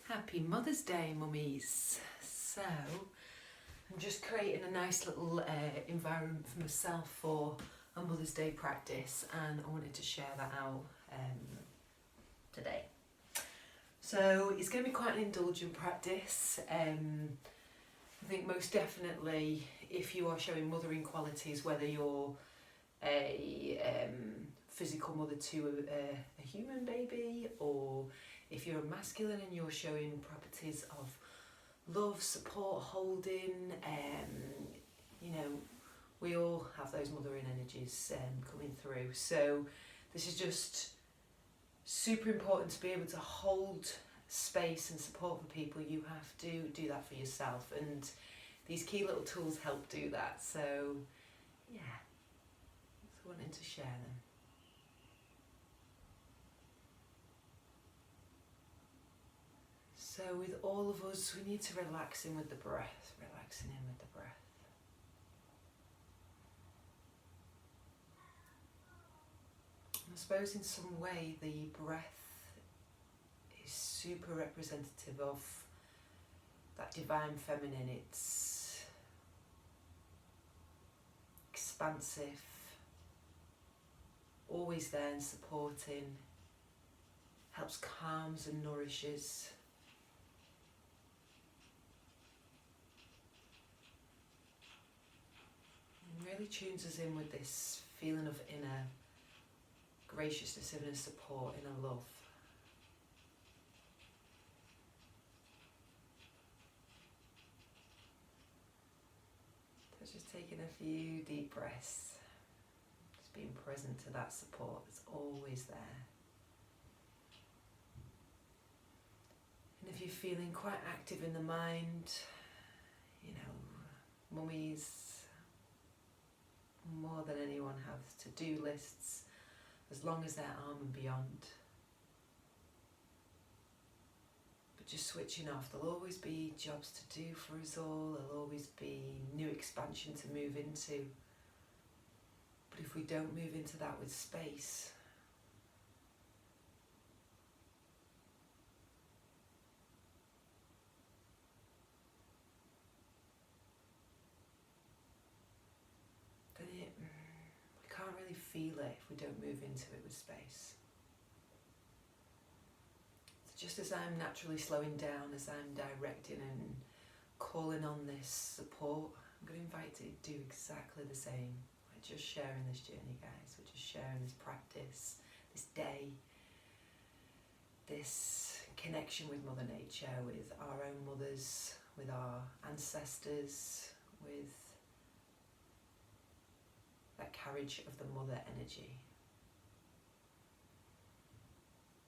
Happy Mother's Day, mummies. So, I'm just creating a nice little environment for myself for a Mother's Day practice, and I wanted to share that out today. So, it's going to be quite an indulgent practice. I think most definitely if you are showing mothering qualities, whether you're a physical mother to a human baby, or if you're a masculine and you're showing properties of love, support, holding, we all have those mothering energies coming through. So this is just super important to be able to hold space and support for people. You have to do that for yourself, and these key little tools help do that. So yeah, just wanting to share them. So with all of us, we need to relax in with the breath, relaxing in with the breath. And I suppose in some way the breath is super representative of that divine feminine. It's expansive, always there and supporting, helps calms and nourishes. Really tunes us in with this feeling of inner graciousness, inner support, inner love. So just taking a few deep breaths, just being present to that support that's always there. And if you're feeling quite active in the mind, mummies more than anyone have to-do lists as long as they're arm and beyond. But just switching off, there'll always be jobs to do for us all, there'll always be new expansion to move into. But if we don't move into that with space, then we can't really feel it if we don't move into it with space. So just as I'm naturally slowing down, as I'm directing and calling on this support, I'm going to invite you to do exactly the same. We're just sharing this journey, guys. We're just sharing this practice, this day, this connection with Mother Nature, with our own mothers, with our ancestors, with that carriage of the mother energy.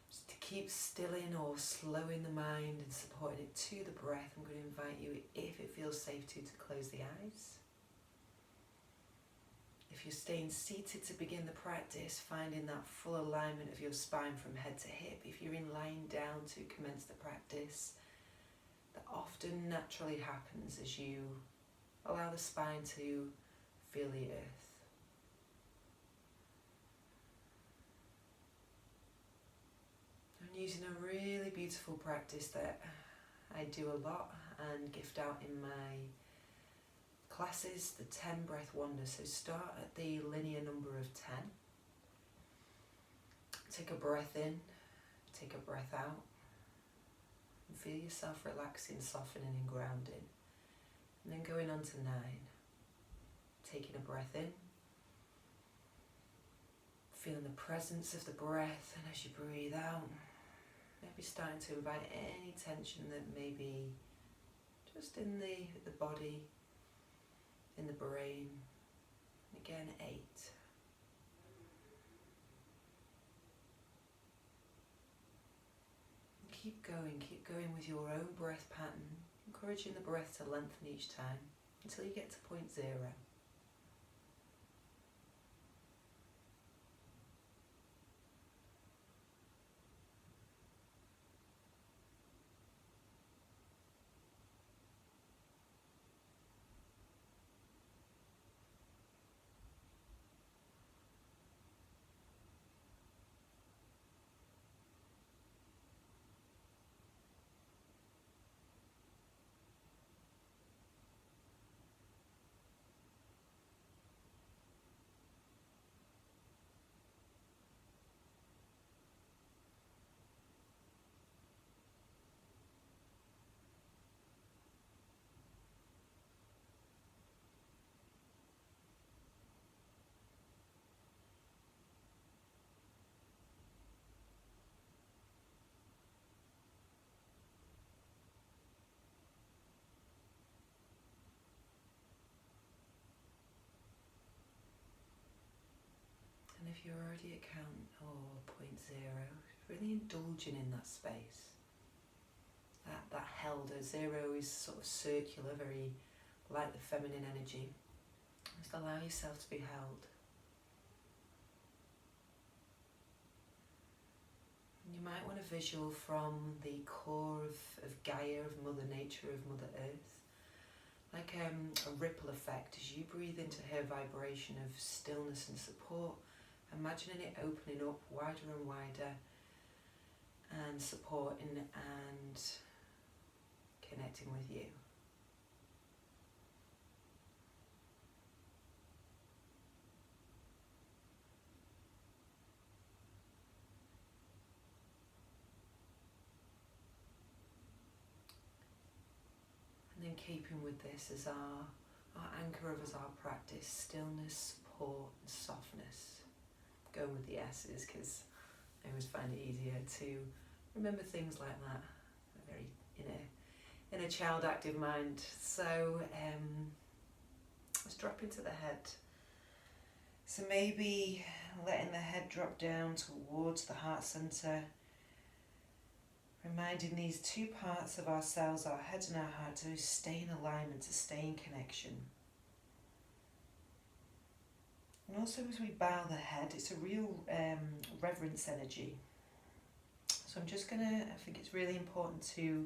Just to keep stilling or slowing the mind and supporting it to the breath, I'm going to invite you, if it feels safe to close the eyes. If you're staying seated to begin the practice, finding that full alignment of your spine from head to hip. If you're in lying down to commence the practice, that often naturally happens as you allow the spine to feel the earth. I'm using a really beautiful practice that I do a lot and gift out in my classes, the 10 breath wonders. So start at the linear number of 10. Take a breath in, take a breath out, and feel yourself relaxing, softening and grounding. And then going on to 9. Taking a breath in, feeling the presence of the breath, and as you breathe out, maybe starting to invite any tension that may be just in the body, in the brain. And again, 8. And keep going with your own breath pattern, encouraging the breath to lengthen each time until you get to point 0. if you're already at count point 0, really indulging in that space. That held, a 0 is sort of circular, very like the feminine energy. Just allow yourself to be held. And you might want a visual from the core of Gaia, of Mother Nature, of Mother Earth. Like a ripple effect as you breathe into her vibration of stillness and support, imagining it opening up wider and wider and supporting and connecting with you. And then keeping with this as our anchor of as our practice, stillness, support and softness. Going with the S's because I always find it easier to remember things like that. A very inner child active mind. So let's drop into the head. So maybe letting the head drop down towards the heart center, reminding these two parts of ourselves, our head and our heart, to stay in alignment, to stay in connection. And also as we bow the head, it's a real reverence energy. So I'm just going to, I think it's really important to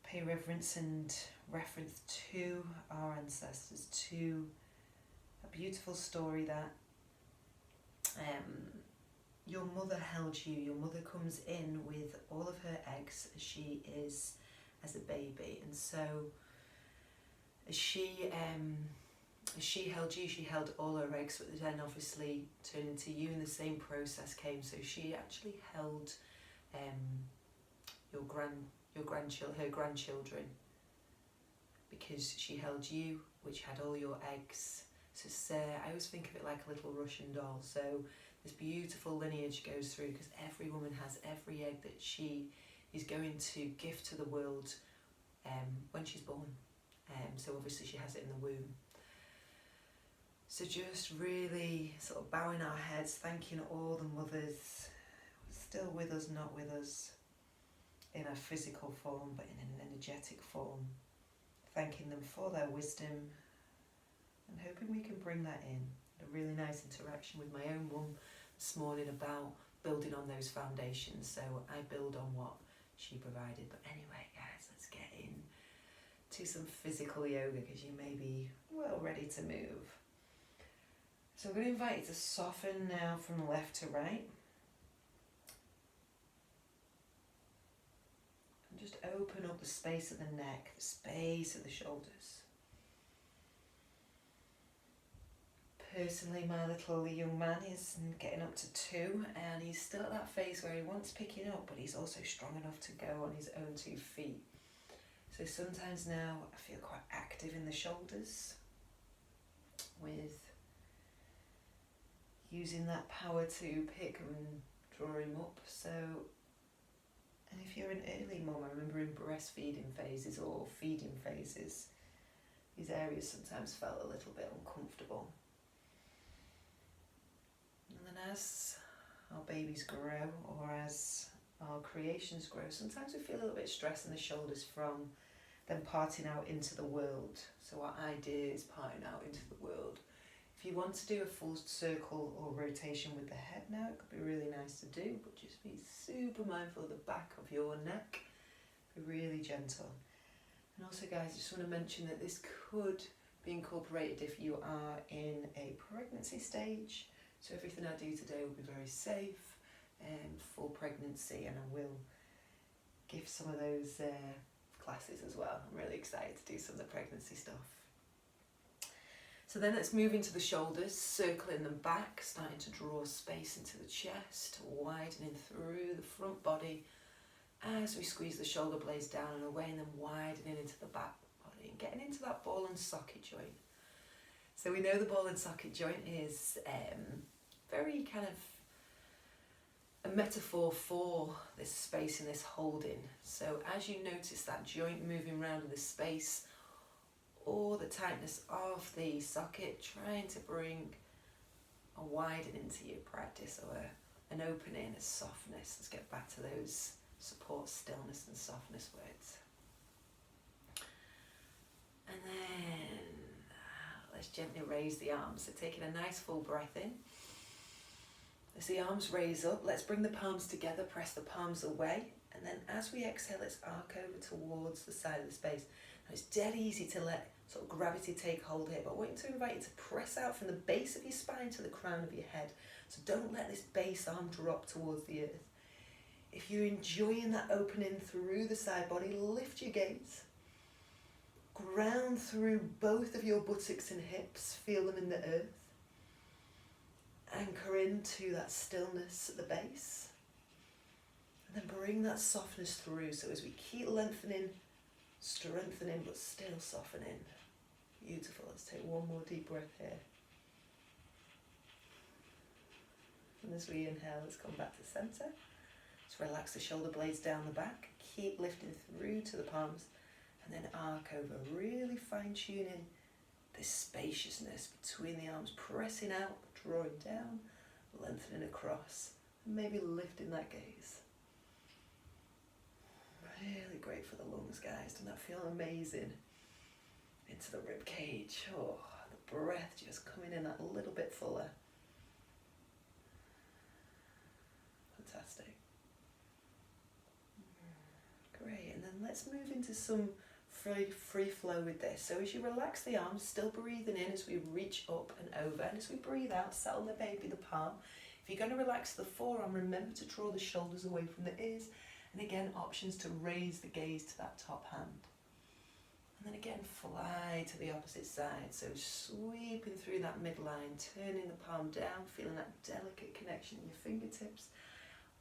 pay reverence and reference to our ancestors, to a beautiful story that your mother held you. Your mother comes in with all of her eggs as she is as a baby, and so as she held you, she held all her eggs, but then obviously turned into you, and the same process came. So she actually held her grandchildren, because she held you, which had all your eggs. So I always think of it like a little Russian doll. So this beautiful lineage goes through, because every woman has every egg that she is going to give to the world when she's born. So obviously she has it in the womb. So just really sort of bowing our heads, thanking all the mothers still with us, not with us in a physical form, but in an energetic form. Thanking them for their wisdom and hoping we can bring that in. A really nice interaction with my own mum this morning about building on those foundations. So I build on what she provided. But anyway, guys, let's get in to some physical yoga, because you may be well ready to move. So I'm going to invite you to soften now from left to right. And just open up the space of the neck, the space of the shoulders. Personally, my little young man is getting up to 2, and he's still at that phase where he wants picking up, but he's also strong enough to go on his own 2 feet. So sometimes now I feel quite active in the shoulders with using that power to pick and draw him up. So, and if you're an early mum, I remember in breastfeeding phases or feeding phases, these areas sometimes felt a little bit uncomfortable. And then as our babies grow, or as our creations grow, sometimes we feel a little bit stressed in the shoulders from them parting out into the world. So our idea is parting out into the world. If you want to do a full circle or rotation with the head now, it could be really nice to do, but just be super mindful of the back of your neck. Be really gentle. And also, guys, I just want to mention that this could be incorporated if you are in a pregnancy stage. So everything I do today will be very safe for pregnancy, and I will give some of those classes as well. I'm really excited to do some of the pregnancy stuff. So then let's move into the shoulders, circling them back, starting to draw space into the chest, widening through the front body as we squeeze the shoulder blades down and away, and then widening into the back body and getting into that ball and socket joint. So we know the ball and socket joint is very kind of a metaphor for this space and this holding. So as you notice that joint moving around in the space, or the tightness of the socket, trying to bring a widening to your practice, or an opening, a softness. Let's get back to those support, stillness and softness words. And then let's gently raise the arms. So taking a nice full breath in. As the arms raise up, let's bring the palms together, press the palms away. And then as we exhale, let's arc over towards the side of the space. Now it's dead easy to let sort of gravity take hold here, but I want to invite you to press out from the base of your spine to the crown of your head. So don't let this base arm drop towards the earth. If you're enjoying that opening through the side body, lift your gaze. Ground through both of your buttocks and hips, feel them in the earth. Anchor into that stillness at the base. And then bring that softness through. So as we keep lengthening, strengthening, but still softening. Beautiful. Let's take one more deep breath here. And as we inhale, let's come back to center. Let's relax the shoulder blades down the back. Keep lifting through to the palms. And then arc over, really fine-tuning this spaciousness between the arms, pressing out, drawing down, lengthening across, and maybe lifting that gaze. Really great for the lungs, guys. Doesn't that feel amazing? Into the rib cage. Oh, the breath just coming in that little bit fuller. Fantastic. Great, and then let's move into some free flow with this. So as you relax the arms, still breathing in as we reach up and over, and as we breathe out, settle the baby, the palm. If you're going to relax the forearm, remember to draw the shoulders away from the ears, and again, options to raise the gaze to that top hand. And then again, fly to the opposite side. So sweeping through that midline, turning the palm down, feeling that delicate connection in your fingertips,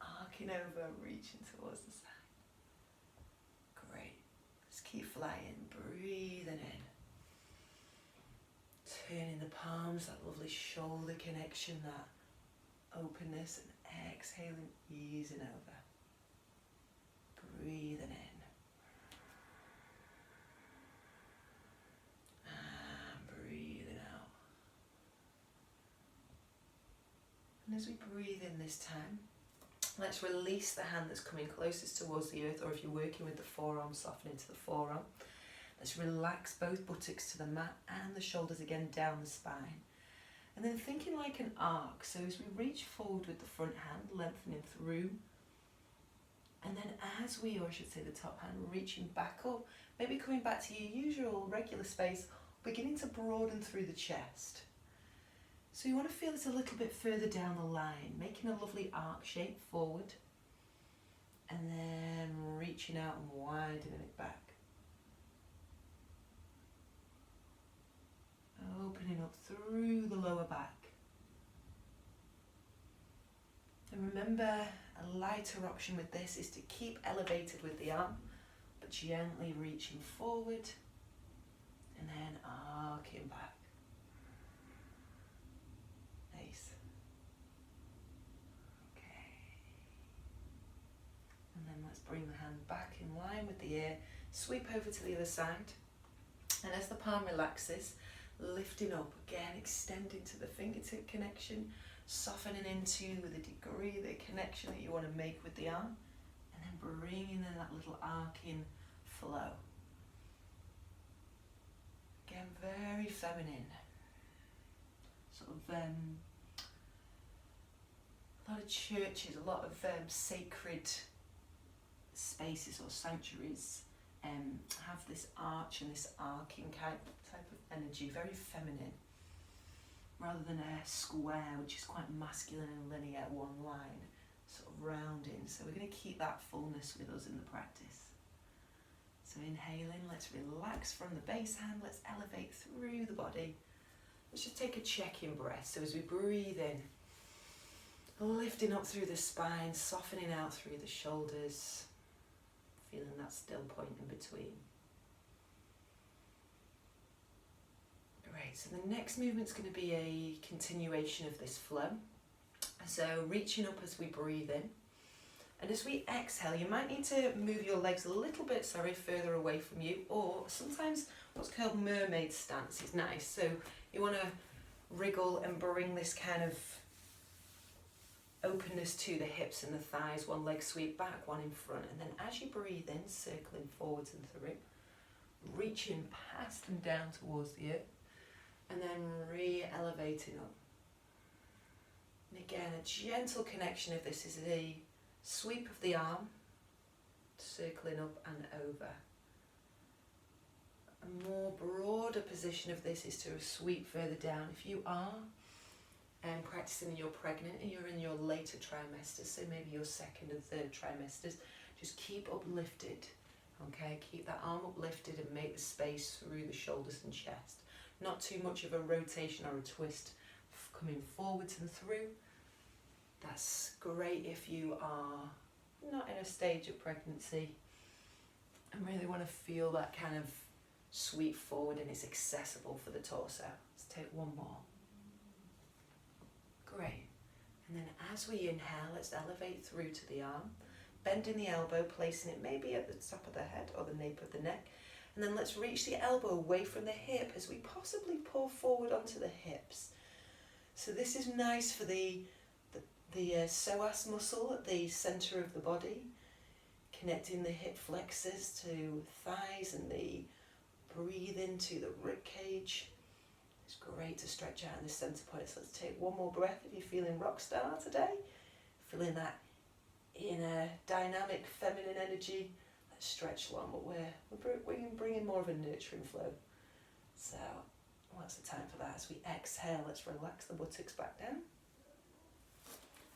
arcing over, reaching towards the side. Great. Just keep flying, breathing in. Turning the palms, that lovely shoulder connection, that openness, and exhaling, easing over. Breathing in. And breathing out. And as we breathe in this time, let's release the hand that's coming closest towards the earth, or if you're working with the forearm, soften into the forearm. Let's relax both buttocks to the mat and the shoulders again down the spine. And then thinking like an arc, so as we reach forward with the front hand, lengthening through, and then as we, or I should say the top hand, reaching back up, maybe coming back to your usual regular space, beginning to broaden through the chest. So you want to feel it a little bit further down the line, making a lovely arc shape forward, and then reaching out and widening it back. Opening up through the lower back. And remember, a lighter option with this is to keep elevated with the arm, but gently reaching forward, and then arcing back. Nice. Okay. And then let's bring the hand back in line with the ear, sweep over to the other side, and as the palm relaxes, lifting up again, extending to the fingertip connection, softening into the degree, the connection that you want to make with the arm, and then bringing in that little arcing flow. Again, very feminine. Sort of, a lot of churches, a lot of sacred spaces or sanctuaries have this arch and this arcing type of energy, very feminine, rather than a square, which is quite masculine and linear, one line, sort of rounding. So we're going to keep that fullness with us in the practice. So inhaling, let's relax from the base hand, let's elevate through the body. Let's just take a check-in breath. So as we breathe in, lifting up through the spine, softening out through the shoulders, feeling that still point in between. Great, so the next movement's going to be a continuation of this flow. So reaching up as we breathe in. And as we exhale, you might need to move your legs a little bit, further away from you, or sometimes what's called mermaid stance is nice. So you want to wriggle and bring this kind of openness to the hips and the thighs. One leg sweep back, one in front, and then as you breathe in, circling forwards and through, reaching past and down towards the earth, and then re-elevating up. And again, a gentle connection of this is a sweep of the arm, circling up and over. A more broader position of this is to sweep further down. If you are practicing and you're pregnant and you're in your later trimesters, so maybe your second and third trimesters, just keep uplifted, okay? Keep that arm uplifted and make the space through the shoulders and chest. Not too much of a rotation or a twist coming forwards and through. That's great if you are not in a stage of pregnancy and really want to feel that kind of sweep forward and it's accessible for the torso. Let's take one more. Great. And then as we inhale, let's elevate through to the arm, bending the elbow, placing it maybe at the top of the head or the nape of the neck. And then let's reach the elbow away from the hip as we possibly pull forward onto the hips. So this is nice for the psoas muscle at the center of the body, connecting the hip flexors to thighs and the breathe into the rib cage. It's great to stretch out in the center point. So let's take one more breath if you're feeling rock star today. Feeling that inner dynamic feminine energy. Let's stretch long, but we're bringing more of a nurturing flow. So what's the time for that? As we exhale, let's relax the buttocks back down.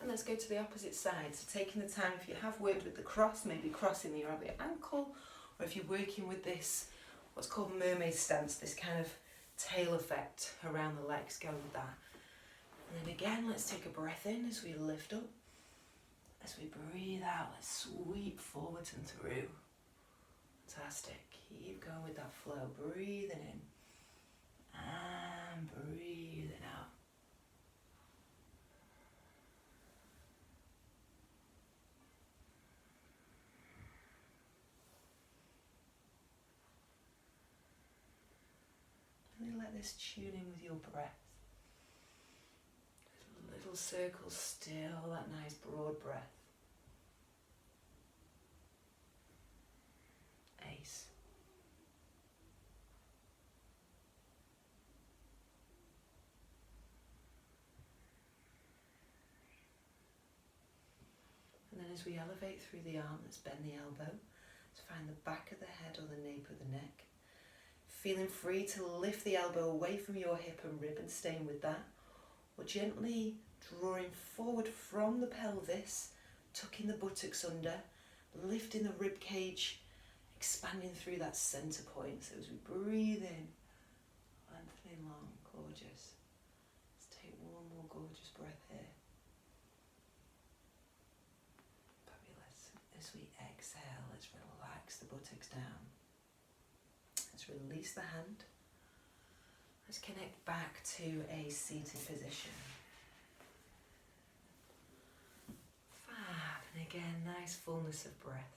And let's go to the opposite side. So taking the time, if you have worked with the cross, maybe crossing the other ankle, or if you're working with this, what's called mermaid stance, this kind of tail effect around the legs, go with that. And then again, let's take a breath in as we lift up. As we breathe out, let's sweep forwards and through. Fantastic. Keep going with that flow. Breathing in and breathing out. And let this tune in with your breath. Little circles still, that nice broad breath. Ace. And then as we elevate through the arm, let's bend the elbow. Let's find the back of the head or the nape of the neck. Feeling free to lift the elbow away from your hip and rib and staying with that. Or gently drawing forward from the pelvis, tucking the buttocks under, lifting the rib cage, expanding through that center point. So as we breathe in, lengthening long, gorgeous. Let's take one more gorgeous breath here. Fabulous. As we exhale, let's relax the buttocks down. Let's release the hand. Let's connect back to a seated position. Fab. And again, nice fullness of breath.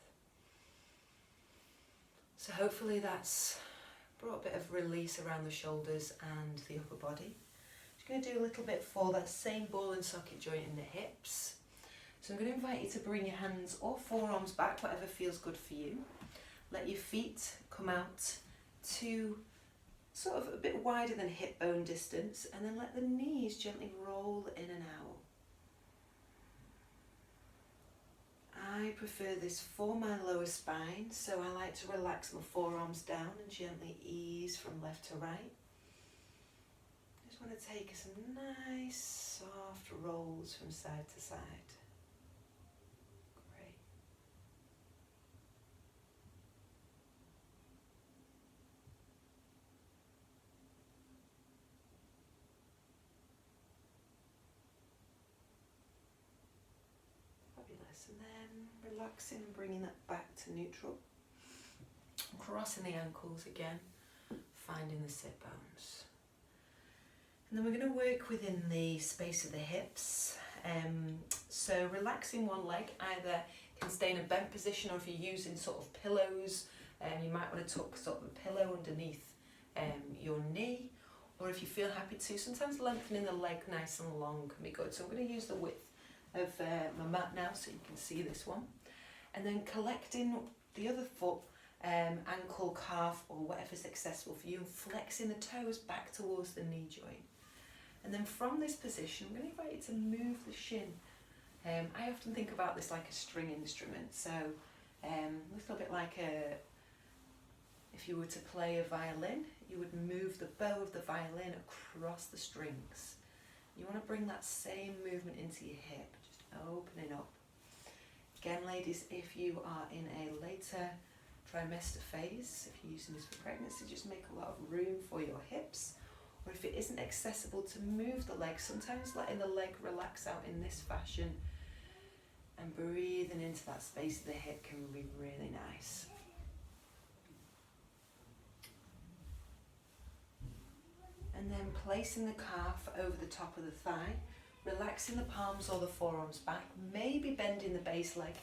So hopefully that's brought a bit of release around the shoulders and the upper body. Just going to do a little bit for that same ball and socket joint in the hips. So I'm going to invite you to bring your hands or forearms back, whatever feels good for you. Let your feet come out to sort of a bit wider than hip bone distance, and then let the knees gently roll in and out. I prefer this for my lower spine, so I like to relax my forearms down and gently ease from left to right. Just want to take some nice soft rolls from side to side. Great. Fabulous. And then relaxing and bringing that back to neutral. Crossing the ankles again, finding the sit bones. And then we're going to work within the space of the hips. So relaxing one leg, either can stay in a bent position, or if you're using sort of pillows, you might want to tuck sort of a pillow underneath your knee, or if you feel happy to, sometimes lengthening the leg nice and long can be good. So I'm going to use the width of my mat now so you can see this one. And then collecting the other foot, ankle, calf, or whatever's accessible for you, and flexing the toes back towards the knee joint. And then from this position, I'm going to invite you to move the shin. I often think about this like a string instrument, so a little bit like if you were to play a violin, you would move the bow of the violin across the strings. You want to bring that same movement into your hip, just opening up. Again, ladies, if you are in a later trimester phase, if you're using this for pregnancy, just make a lot of room for your hips. Or if it isn't accessible to move the leg, sometimes letting the leg relax out in this fashion and breathing into that space of the hip can be really nice. And then placing the calf over the top of the thigh, relaxing the palms or the forearms back, maybe bending the base leg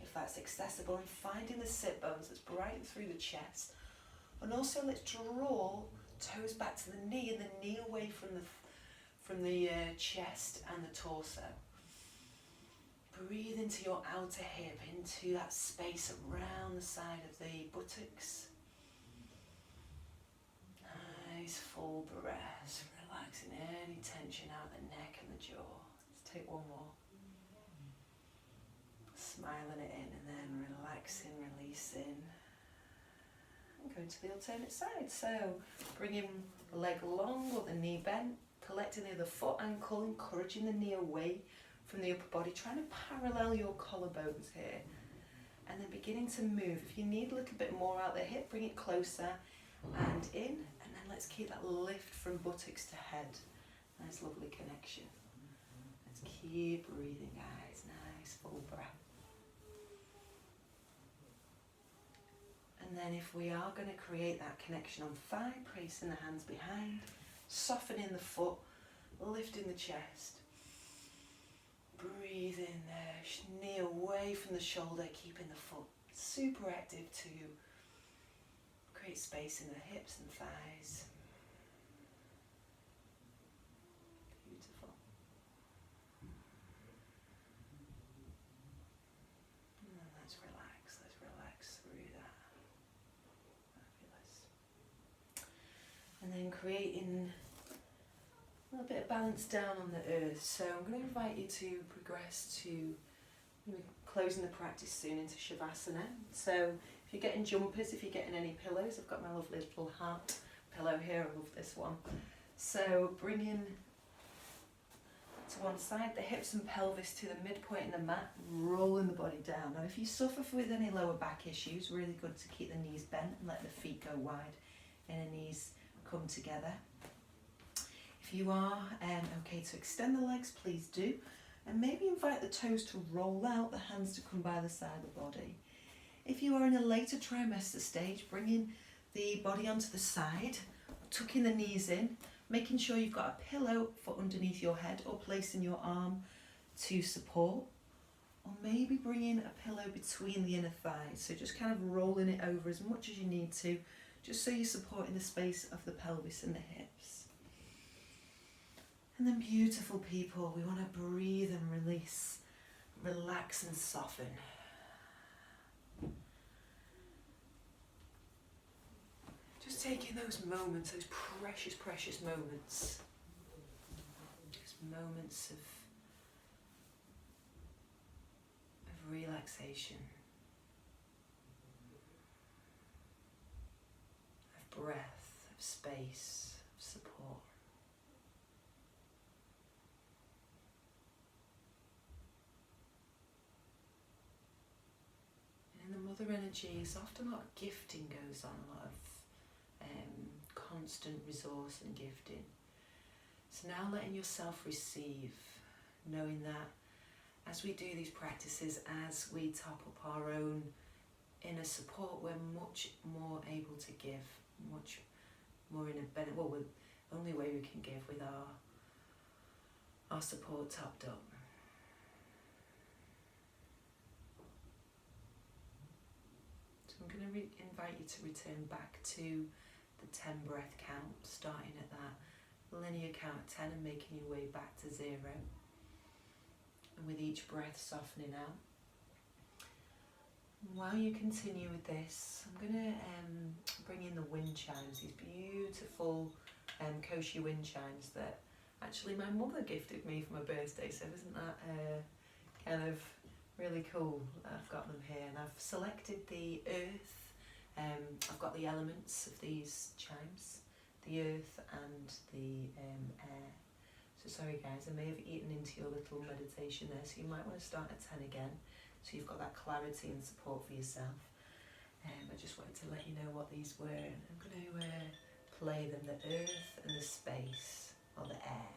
if that's accessible, and finding the sit bones that's right through the chest. And also let's draw toes back to the knee and the knee away from the chest and the torso. Breathe into your outer hip, into that space around the side of the buttocks. Nice full breaths, relaxing any tension out of the neck and the jaw. Let's take one more. Smiling it in and then relaxing, releasing. And going to the alternate side. So bringing the leg long or the knee bent, collecting the other foot, ankle, encouraging the knee away from the upper body, trying to parallel your collarbones here. And then beginning to move. If you need a little bit more out the hip, bring it closer and in. And then let's keep that lift from buttocks to head. Nice lovely connection. Let's keep breathing, guys. Nice full breath. And then if we are going to create that connection on thigh, placing the hands behind, softening the foot, lifting the chest. Breathe in there, knee away from the shoulder, keeping the foot super active to create space in the hips and thighs. Beautiful. And then let's relax through that. Fabulous. And then creating a little bit of balance down on the earth. So I'm going to invite you to progress to closing the practice soon into Shavasana. So if you're getting jumpers, if you're getting any pillows, I've got my lovely little heart pillow here. I love this one. So bringing to one side, the hips and pelvis to the midpoint in the mat, rolling the body down. Now if you suffer with any lower back issues, really good to keep the knees bent and let the feet go wide and the knees come together. If you are okay to extend the legs, please do. And maybe invite the toes to roll out, the hands to come by the side of the body. If you are in a later trimester stage, bringing the body onto the side, tucking the knees in, making sure you've got a pillow for underneath your head or placing your arm to support. Or maybe bringing a pillow between the inner thighs. So just kind of rolling it over as much as you need to, just so you're supporting the space of the pelvis and the hips. And then beautiful people, we want to breathe and release, relax and soften. Just taking those moments, those precious, precious moments. Just moments of relaxation, of breath, of space, of support. And in the mother energies, often a lot of gifting goes on, a lot of constant resource and gifting. So now letting yourself receive, knowing that as we do these practices, as we top up our own inner support, we're much more able to give, much more in a better, well, the only way we can give with our support topped up. So I'm going to invite you to return back to the 10 breath count, starting at that linear count of 10 and making your way back to 0. And with each breath softening out. While you continue with this, I'm going to bring in the wind chimes, these beautiful Koshi wind chimes that actually my mother gifted me for my birthday, so isn't that kind of really cool? I've got them here, and I've selected the earth. I've got the elements of these chimes, the earth and the air. So sorry guys, I may have eaten into your little meditation there, so you might want to start at 10 again, so you've got that clarity and support for yourself. I just wanted to let you know what these were. I'm going to play them, the earth and the space, or the air.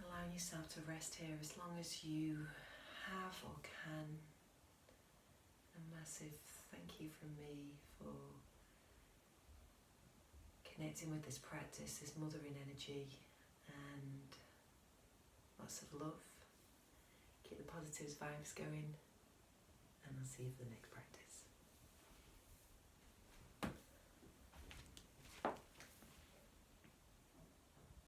Allowing yourself to rest here as long as you have or can. A massive thank you from me for connecting with this practice, this mothering energy, and lots of love. Keep the positive vibes going, and I'll see you for the next practice.